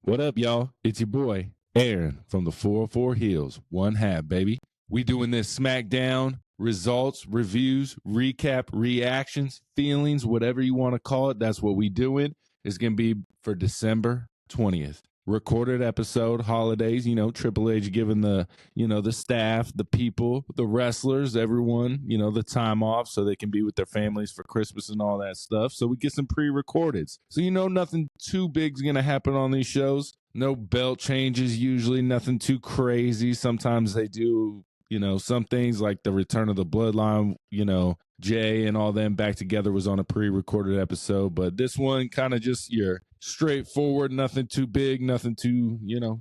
What up, y'all? It's your boy, Aaron from the 404 Heelz. One half, baby. We doing this Smackdown, results, reviews, recap, reactions, feelings, whatever you want to call it. That's what we doing. It's going to be for December 20th. Recorded episode, holidays, Triple H giving the staff, the people, the wrestlers, everyone, the time off so they can be with their families for Christmas and all that stuff. So we get some pre-recordeds. So, nothing too big's going to happen on these shows. No belt changes, usually nothing too crazy. Sometimes they do, some things like the return of the Bloodline, Jay and all them back together was on a pre-recorded episode. But this one kind of just your straightforward, nothing too big, nothing too,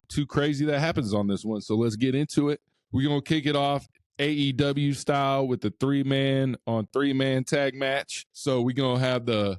too crazy that happens on this one. So let's get into it. We're going to kick it off AEW style with the 3-man on 3-man tag match. So we're going to have the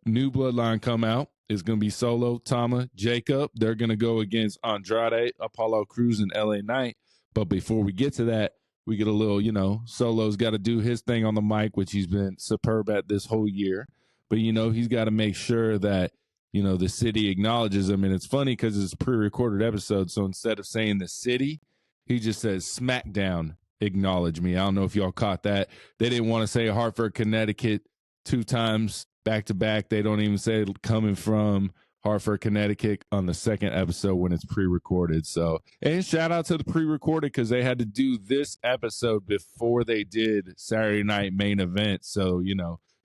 new Bloodline come out. It's going to be Solo, Tama, Jacob. They're going to go against Andrade, Apollo Crews, and LA Knight. But before we get to that, we get a little, Solo's got to do his thing on the mic, which he's been superb at this whole year. But, he's got to make sure that, the city acknowledges him. And it's funny because it's a pre-recorded episode. So instead of saying the city, he just says Smackdown, acknowledge me. I don't know if y'all caught that. They didn't want to say Hartford, Connecticut 2 times back to back. They don't even say it coming from Hartford, Connecticut on the second episode when it's pre-recorded. So, and shout out to the pre-recorded because they had to do this episode before they did Saturday Night Main Event. So,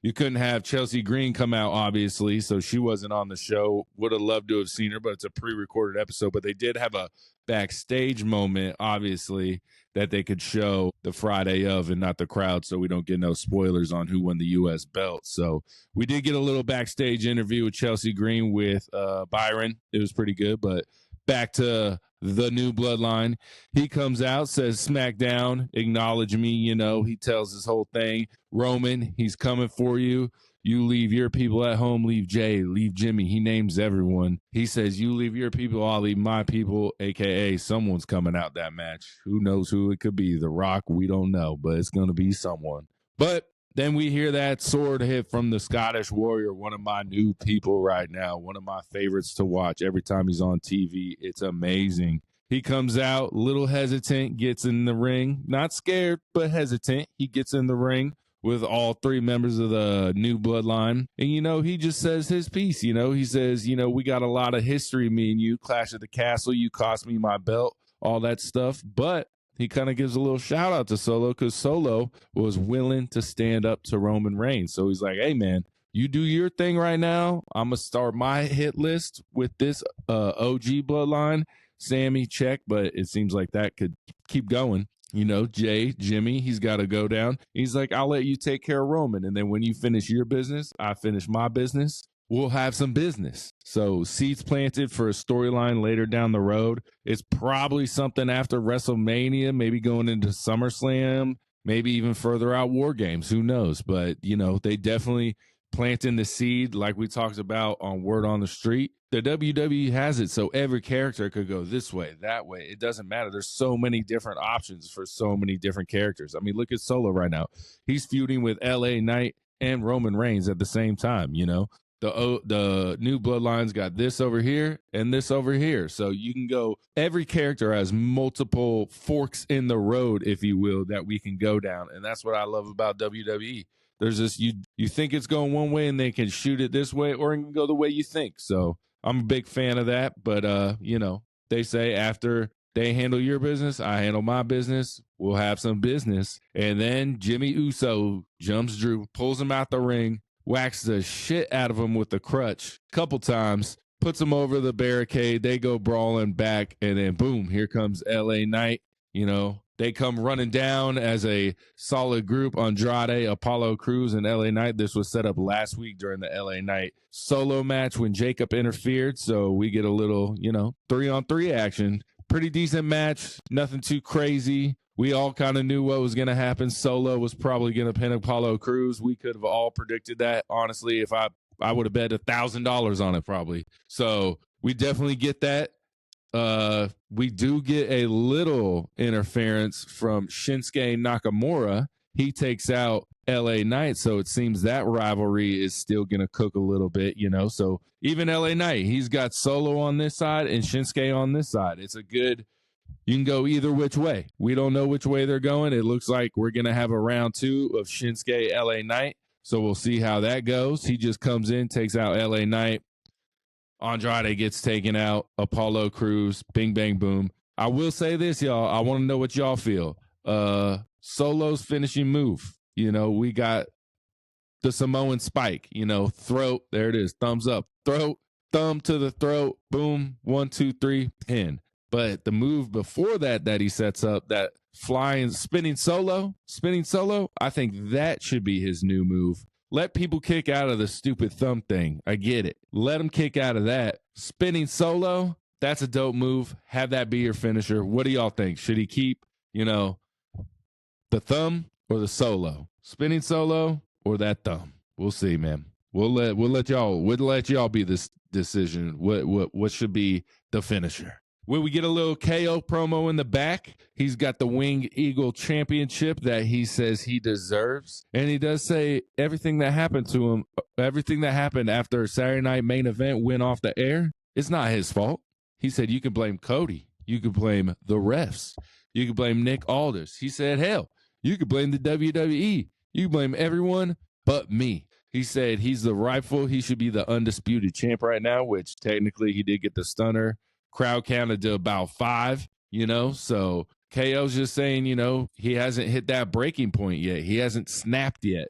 you couldn't have Chelsea Green come out, obviously, so she wasn't on the show. Would have loved to have seen her, but it's a pre-recorded episode. But they did have a backstage moment, obviously, that they could show the Friday of and not the crowd, so we don't get no spoilers on who won the U.S. belt. So we did get a little backstage interview with Chelsea Green with Byron. It was pretty good, but back to the new Bloodline. He comes out, says Smackdown, acknowledge me, he tells his whole thing. Roman, he's coming for you. You leave your people at home, leave Jay, leave Jimmy. He names everyone. He says, you leave your people, I'll leave my people, a.k.a. someone's coming out that match. Who knows who it could be? The Rock, we don't know, but it's going to be someone. But then we hear that sword hit from the Scottish Warrior, one of my new people right now, one of my favorites to watch every time he's on TV. It's amazing. He comes out, little hesitant, gets in the ring. Not scared, but hesitant. He gets in the ring with all 3 members of the new Bloodline. And, he just says his piece. He says, we got a lot of history, me and you. Clash at the Castle, you cost me my belt, all that stuff. But he kind of gives a little shout out to Solo because Solo was willing to stand up to Roman Reigns. So he's like, hey, man, you do your thing right now. I'm going to start my hit list with this OG Bloodline. Sammy, check, but it seems like that could keep going. Jay, Jimmy, he's got to go down. He's like, I'll let you take care of Roman. And then when you finish your business, I finish my business. We'll have some business. So seeds planted for a storyline later down the road. It's probably something after WrestleMania, maybe going into SummerSlam, maybe even further out War Games. Who knows? But, they definitely planting the seed like we talked about on Word on the Street. The WWE has it so every character could go this way, that way. It doesn't matter. There's so many different options for so many different characters. I mean, look at Solo right now. He's feuding with LA Knight and Roman Reigns at the same time, The new Bloodline's got this over here and this over here. So you can go, every character has multiple forks in the road, if you will, that we can go down. And that's what I love about WWE. There's this, you think it's going one way and they can shoot it this way or it can go the way you think. So I'm a big fan of that. But, they say after they handle your business, I handle my business. We'll have some business. And then Jimmy Uso jumps Drew, pulls him out the ring, whacks the shit out of him with the crutch a couple times, puts him over the barricade. They go brawling back, and then boom, here comes LA Knight. They come running down as a solid group. Andrade, Apollo Crews, and LA Knight. This was set up last week during the LA Knight solo match when Jacob interfered. So we get a little, 3-on-3 action. Pretty decent match. Nothing too crazy. We all kind of knew what was going to happen. Solo was probably going to pin Apollo Crews. We could have all predicted that. Honestly, if I would have bet $1,000 on it probably. So we definitely get that. We do get a little interference from Shinsuke Nakamura he takes out LA Knight. So it seems that rivalry is still going to cook a little bit, So even LA Knight, he's got Solo on this side and Shinsuke on this side. It's a good, you can go either which way. We don't know which way they're going. It looks like we're going to have a round 2 of Shinsuke LA Knight. So we'll see how that goes. He just comes in, takes out LA Knight. Andrade gets taken out. Apollo Crews, bing, bang, boom. I will say this, y'all. I want to know what y'all feel. Solo's finishing move. We got the Samoan spike, throat. There it is. Thumbs up. Throat, thumb to the throat. Boom. 1, 2, 3, pin. But the move before that he sets up, that flying, spinning solo, I think that should be his new move. Let people kick out of the stupid thumb thing. I get it. Let them kick out of that. Spinning solo, that's a dope move. Have that be your finisher. What do y'all think? Should he keep, the thumb or the solo? Spinning solo or that thumb? We'll see, man. We'll let y'all be this decision. What should be the finisher? Will we get a little KO promo in the back? He's got the Winged Eagle Championship that he says he deserves. And he does say everything that happened to him, everything that happened after Saturday Night Main Event went off the air, it's not his fault. He said you can blame Cody. You can blame the refs. You can blame Nick Aldis. He said, hell, you could blame the WWE. You can blame everyone but me. He said he should be the undisputed champ right now, which technically he did get the stunner. Crowd counted to about 5, so KO's just saying, he hasn't hit that breaking point yet. He hasn't snapped yet.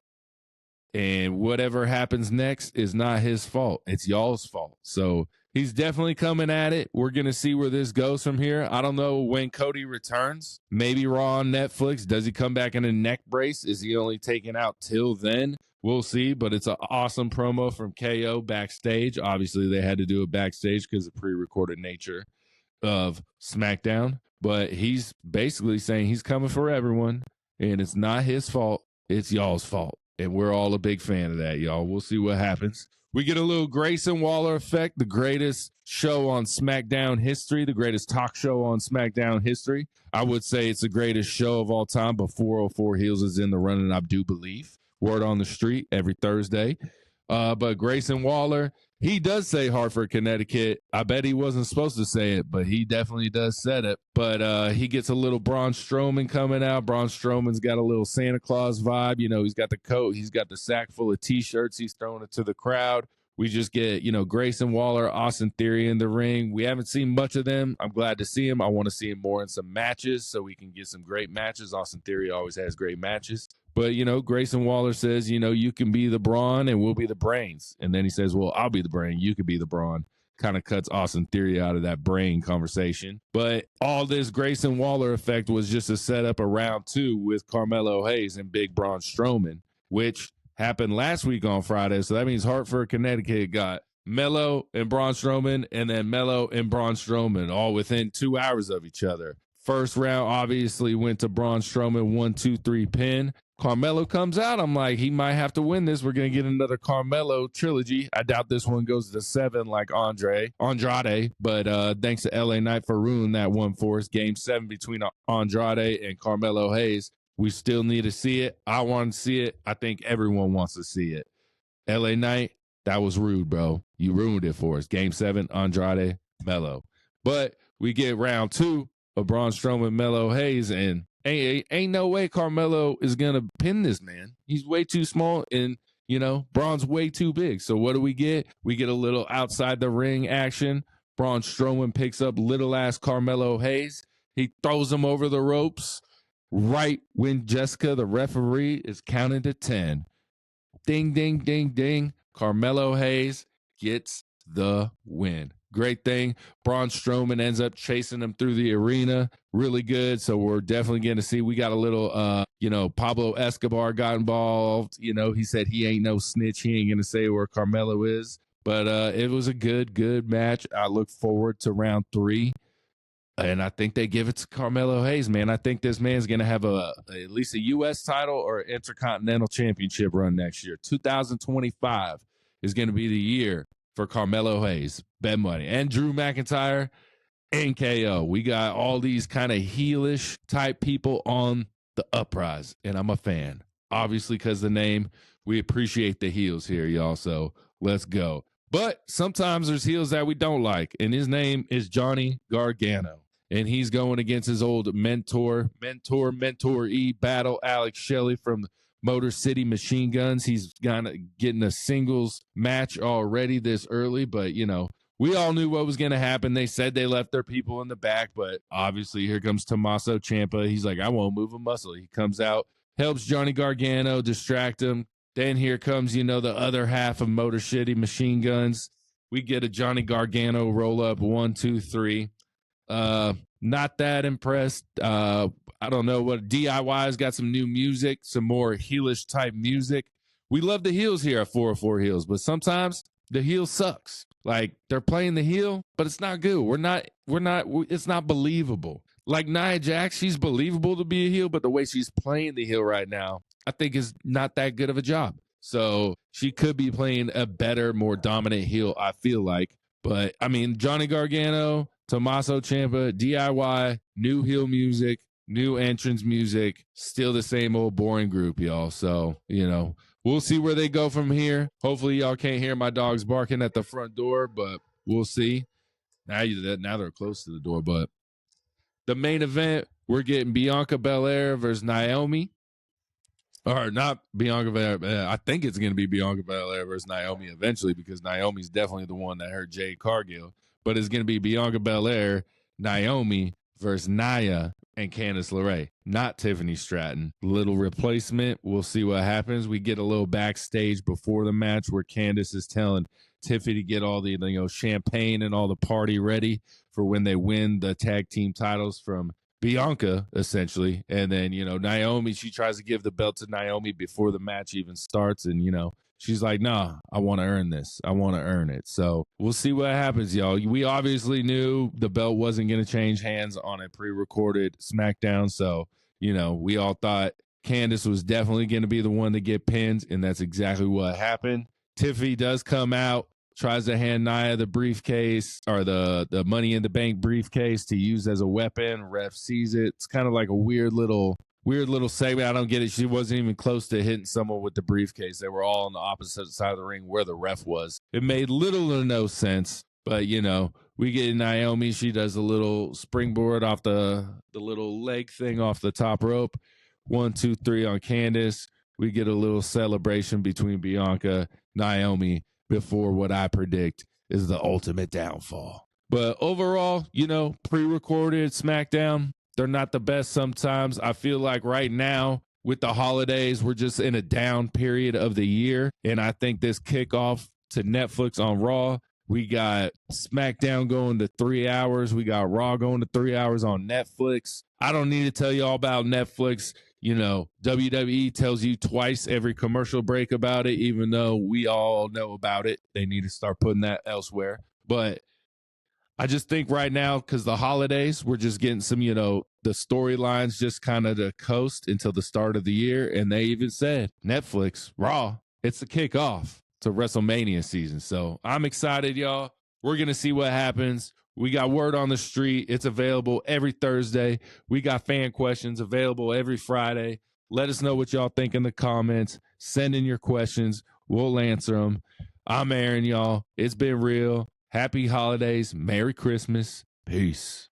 And whatever happens next is not his fault. It's y'all's fault. So he's definitely coming at it. We're going to see where this goes from here. I don't know when Cody returns. Maybe Raw on Netflix. Does he come back in a neck brace? Is he only taken out till then? We'll see, but it's an awesome promo from KO backstage. Obviously, they had to do it backstage because of the pre-recorded nature of SmackDown. But he's basically saying he's coming for everyone, and it's not his fault. It's y'all's fault. And we're all a big fan of that, y'all. We'll see what happens. We get a little Grayson Waller effect, the greatest show on SmackDown history, the greatest talk show on SmackDown history. I would say it's the greatest show of all time, but 404 Heelz is in the running, I do believe. Word on the street every Thursday. But Grayson Waller, he does say Hartford, Connecticut. I bet he wasn't supposed to say it, but he definitely does say it. But he gets a little Braun Strowman coming out. Braun Strowman's got a little Santa Claus vibe. He's got the coat. He's got the sack full of T-shirts. He's throwing it to the crowd. We just get, Grayson Waller, Austin Theory in the ring. We haven't seen much of them. I'm glad to see him. I want to see him more in some matches so we can get some great matches. Austin Theory always has great matches. But, Grayson Waller says, you can be the Braun and we'll be the brains. And then he says, well, I'll be the brain. You could be the Braun. Kind of cuts Austin Theory out of that brain conversation. But all this Grayson Waller effect was just a setup of round 2 with Carmelo Hayes and Big Braun Strowman, which happened last week on Friday. So that means Hartford, Connecticut got Melo and Braun Strowman and then Melo and Braun Strowman all within 2 hours of each other. First round obviously went to Braun Strowman, 1, 2, 3 pin. Carmelo comes out. I'm like, he might have to win this. We're going to get another Carmelo trilogy. I doubt this one goes to 7 like Andrade. But thanks to LA Knight for ruining that one for us. Game 7 between Andrade and Carmelo Hayes. We still need to see it. I want to see it. I think everyone wants to see it. LA Knight, that was rude, bro. You ruined it for us. Game 7, Andrade, Melo. But we get round 2 of Braun Strowman, Melo Hayes, and ain't no way Carmelo is going to pin this man. He's way too small, and, Braun's way too big. So what do we get? We get a little outside the ring action. Braun Strowman picks up little-ass Carmelo Hayes. He throws him over the ropes right when Jessica, the referee, is counting to 10. Ding, ding, ding, ding. Carmelo Hayes gets the win. Great thing. Braun Strowman ends up chasing him through the arena. Really good. So we're definitely going to see. We got a little, Pablo Escobar got involved. He said he ain't no snitch. He ain't going to say where Carmelo is. But it was a good match. I look forward to round 3. And I think they give it to Carmelo Hayes, man. I think this man's going to have at least a U.S. title or Intercontinental Championship run next year. 2025 is going to be the year for Carmelo Hayes. Bet money. And Drew McIntyre and KO. We got all these kind of heelish type people on the Uprise, and I'm a fan. Obviously, because the name, we appreciate the heels here, y'all. So let's go. But sometimes there's heels that we don't like, and his name is Johnny Gargano. And he's going against his old mentoree battle, Alex Shelley from Motor City Machine Guns. He's getting a singles match already this early, but, you know, we all knew what was going to happen. They said they left their people in the back, but obviously here comes Tommaso Ciampa. He's like, I won't move a muscle. He comes out, helps Johnny Gargano, distract him. Then here comes, you know, the other half of Motor City Machine Guns. We get a Johnny Gargano roll up, 1, 2, 3. Not that impressed. I don't know what DIY's got some new music, some more heelish type music. We love the heels here at 404 Heels, but sometimes the heel sucks. Like they're playing the heel, but it's not good. It's not believable. Like Nia Jax, she's believable to be a heel, but the way she's playing the heel right now, I think is not that good of a job. So she could be playing a better, more dominant heel, I feel like. But I mean, Johnny Gargano, Tommaso Ciampa, DIY, new heel music, new entrance music, still the same old boring group, y'all. So, you know, we'll see where they go from here. Hopefully y'all can't hear my dogs barking at the front door, but we'll see. Now they're close to the door, but the main event, we're getting Bianca Belair versus Naomi. Or not Bianca Belair. I think it's going to be Bianca Belair versus Naomi eventually because Naomi's definitely the one that hurt Jade Cargill. But it's going to be Bianca Belair, Naomi versus Nia and Candice LeRae, not Tiffany Stratton. Little replacement. We'll see what happens. We get a little backstage before the match where Candice is telling Tiffany to get all the champagne and all the party ready for when they win the tag team titles from Bianca, essentially. And then, Naomi, she tries to give the belt to Naomi before the match even starts. And, she's like, nah, I want to earn this. I want to earn it. So we'll see what happens, y'all. We obviously knew the belt wasn't going to change hands on a pre-recorded SmackDown. So, we all thought Candice was definitely going to be the one to get pinned. And that's exactly what happened. Tiffany does come out, tries to hand Nia the briefcase or the Money in the Bank briefcase to use as a weapon. Ref sees it. It's kind of like a weird little segment. I don't get it. She wasn't even close to hitting someone with the briefcase. They were all on the opposite side of the ring where the ref was. It made little or no sense, but we get Naomi. She does a little springboard off the little leg thing off the top rope. 1, 2, 3 on Candice. We get a little celebration between Bianca, Naomi, before what I predict is the ultimate downfall. But overall, pre-recorded SmackDown, they're not the best sometimes. I feel like right now with the holidays, we're just in a down period of the year. And I think this kickoff to Netflix on Raw, we got SmackDown going to 3 hours. We got Raw going to 3 hours on Netflix. I don't need to tell you all about Netflix. WWE tells you twice every commercial break about it, even though we all know about it. They need to start putting that elsewhere. But I just think right now, because the holidays, we're just getting some, the storylines just kind of to coast until the start of the year. And they even said, Netflix, Raw, it's the kickoff to WrestleMania season. So I'm excited, y'all. We're going to see what happens. We got word on the street. It's available every Thursday. We got fan questions available every Friday. Let us know what y'all think in the comments. Send in your questions. We'll answer them. I'm Aaron, y'all. It's been real. Happy holidays. Merry Christmas. Peace.